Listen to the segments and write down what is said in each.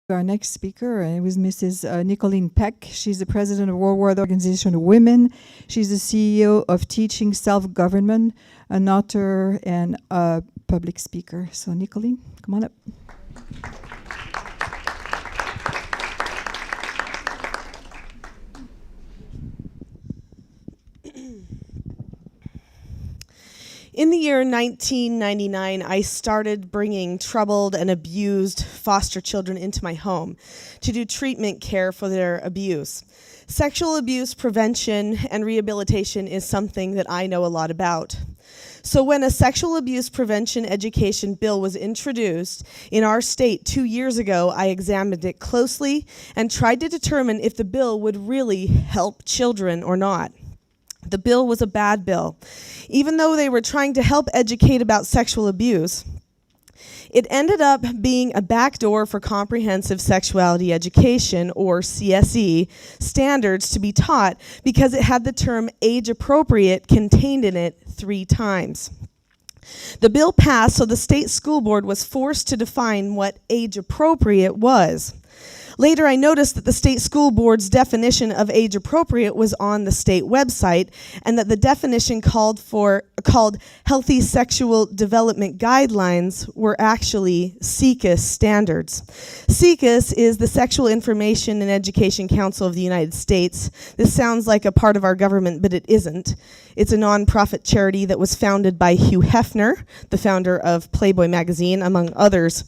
Our next speaker was Mrs. Nicholeen Peck. She's the president of Worldwide Organization of Women. She's the CEO of Teaching Self-Government, an author and a public speaker. So Nicholeen, come on up. In the year 1999, I started bringing troubled and abused foster children into my home to do treatment care for their abuse. Sexual abuse prevention and rehabilitation is something that I know a lot about. So when a sexual abuse prevention education bill was introduced in our state 2 years ago, I examined it closely and tried to determine if the bill would really help children or not. The bill was a bad bill. Even though they were trying to help educate about sexual abuse, it ended up being a backdoor for Comprehensive Sexuality Education, or CSE, standards to be taught because it had the term age-appropriate contained in it 3 times. The bill passed, so the state school board was forced to define what age-appropriate was. Later, I noticed that the state school board's definition of age-appropriate was on the state website, and that the definition called healthy sexual development guidelines were actually SECUS standards. SECUS is the Sexual Information and Education Council of the United States. This sounds like a part of our government, but it isn't. It's a nonprofit charity that was founded by Hugh Hefner, the founder of Playboy magazine, among others,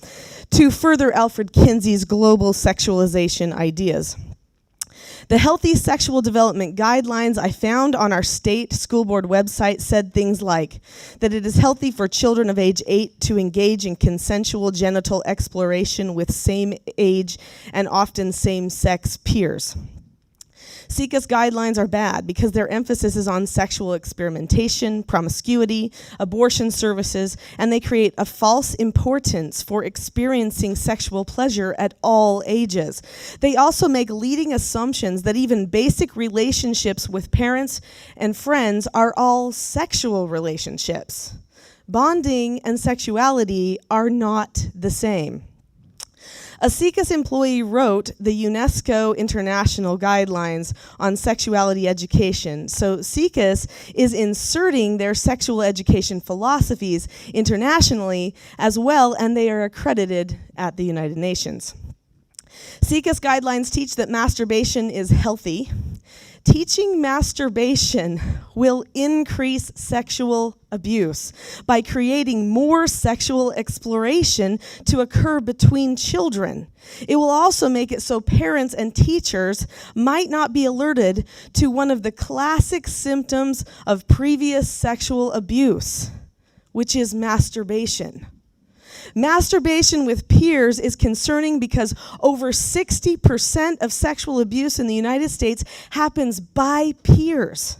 to further Alfred Kinsey's global sexualization ideas. The Healthy Sexual Development Guidelines I found on our state school board website said things like that it is healthy for children of age 8 to engage in consensual genital exploration with same age and often same-sex peers. SECUS guidelines are bad because their emphasis is on sexual experimentation, promiscuity, abortion services, and they create a false importance for experiencing sexual pleasure at all ages. They also make leading assumptions that even basic relationships with parents and friends are all sexual relationships. Bonding and sexuality are not the same. A SECUS employee wrote the UNESCO International Guidelines on Sexuality Education. So SECUS is inserting their sexual education philosophies internationally as well, and they are accredited at the United Nations. SECUS guidelines teach that masturbation is healthy. Teaching masturbation will increase sexual abuse by creating more sexual exploration to occur between children. It will also make it so parents and teachers might not be alerted to one of the classic symptoms of previous sexual abuse, which is masturbation. Masturbation with peers is concerning because over 60% of sexual abuse in the United States happens by peers.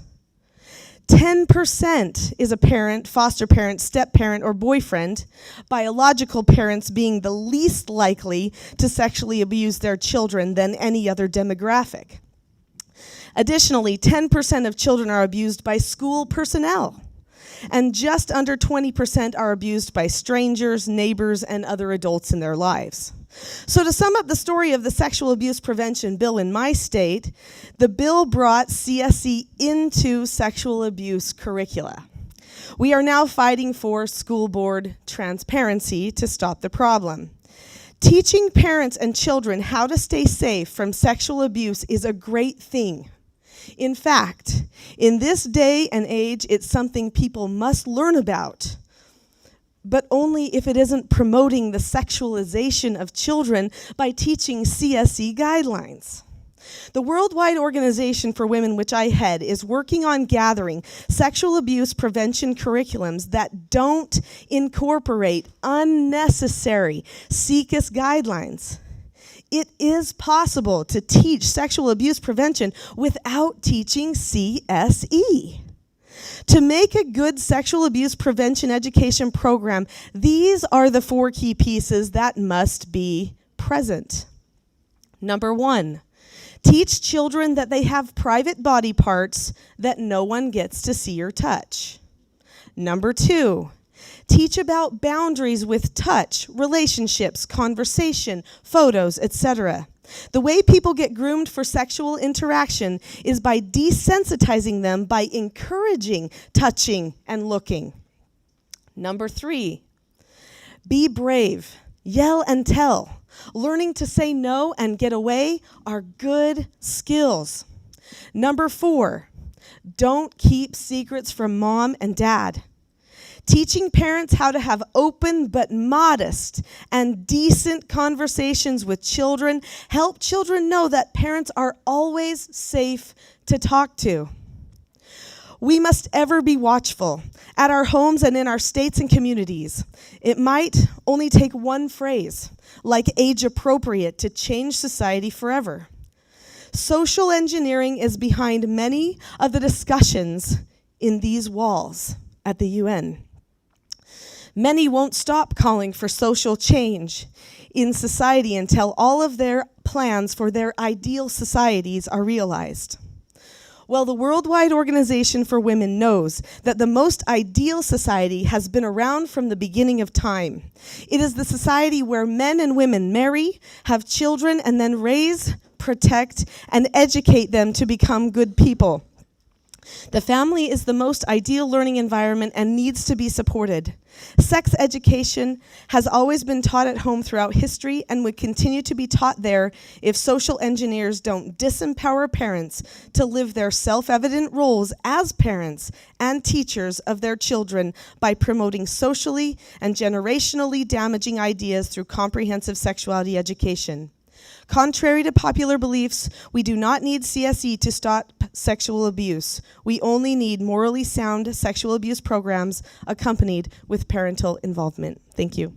10% is a parent, foster parent, step-parent, or boyfriend, biological parents being the least likely to sexually abuse their children than any other demographic. Additionally, 10% of children are abused by school personnel, and just under 20% are abused by strangers, neighbors, and other adults in their lives. So to sum up the story of the sexual abuse prevention bill in my state, the bill brought CSE into sexual abuse curricula. We are now fighting for school board transparency to stop the problem. Teaching parents and children how to stay safe from sexual abuse is a great thing. In fact, in this day and age, it's something people must learn about, but only if it isn't promoting the sexualization of children by teaching CSE guidelines. The Worldwide Organization for Women, which I head, is working on gathering sexual abuse prevention curriculums that don't incorporate unnecessary SECUS guidelines. It is possible to teach sexual abuse prevention without teaching CSE. To make a good sexual abuse prevention education program, these are the 4 key pieces that must be present. Number 1, teach children that they have private body parts that no one gets to see or touch. Number 2, Teach about boundaries with touch, relationships, conversation, photos, etc. The way people get groomed for sexual interaction is by desensitizing them by encouraging touching and looking. Number 3, be brave. Yell and tell. Learning to say no and get away are good skills. Number 4, don't keep secrets from mom and dad. Teaching parents how to have open but modest and decent conversations with children help children know that parents are always safe to talk to. We must ever be watchful at our homes and in our states and communities. It might only take one phrase, like age appropriate, to change society forever. Social engineering is behind many of the discussions in these walls at the UN. Many won't stop calling for social change in society until all of their plans for their ideal societies are realized. Well, the Worldwide Organization for Women knows that the most ideal society has been around from the beginning of time. It is the society where men and women marry, have children, and then raise, protect, and educate them to become good people. The family is the most ideal learning environment and needs to be supported. Sex education has always been taught at home throughout history and would continue to be taught there if social engineers don't disempower parents to live their self-evident roles as parents and teachers of their children by promoting socially and generationally damaging ideas through comprehensive sexuality education. Contrary to popular beliefs, we do not need CSE to stop sexual abuse. We only need morally sound sexual abuse programs accompanied with parental involvement. Thank you.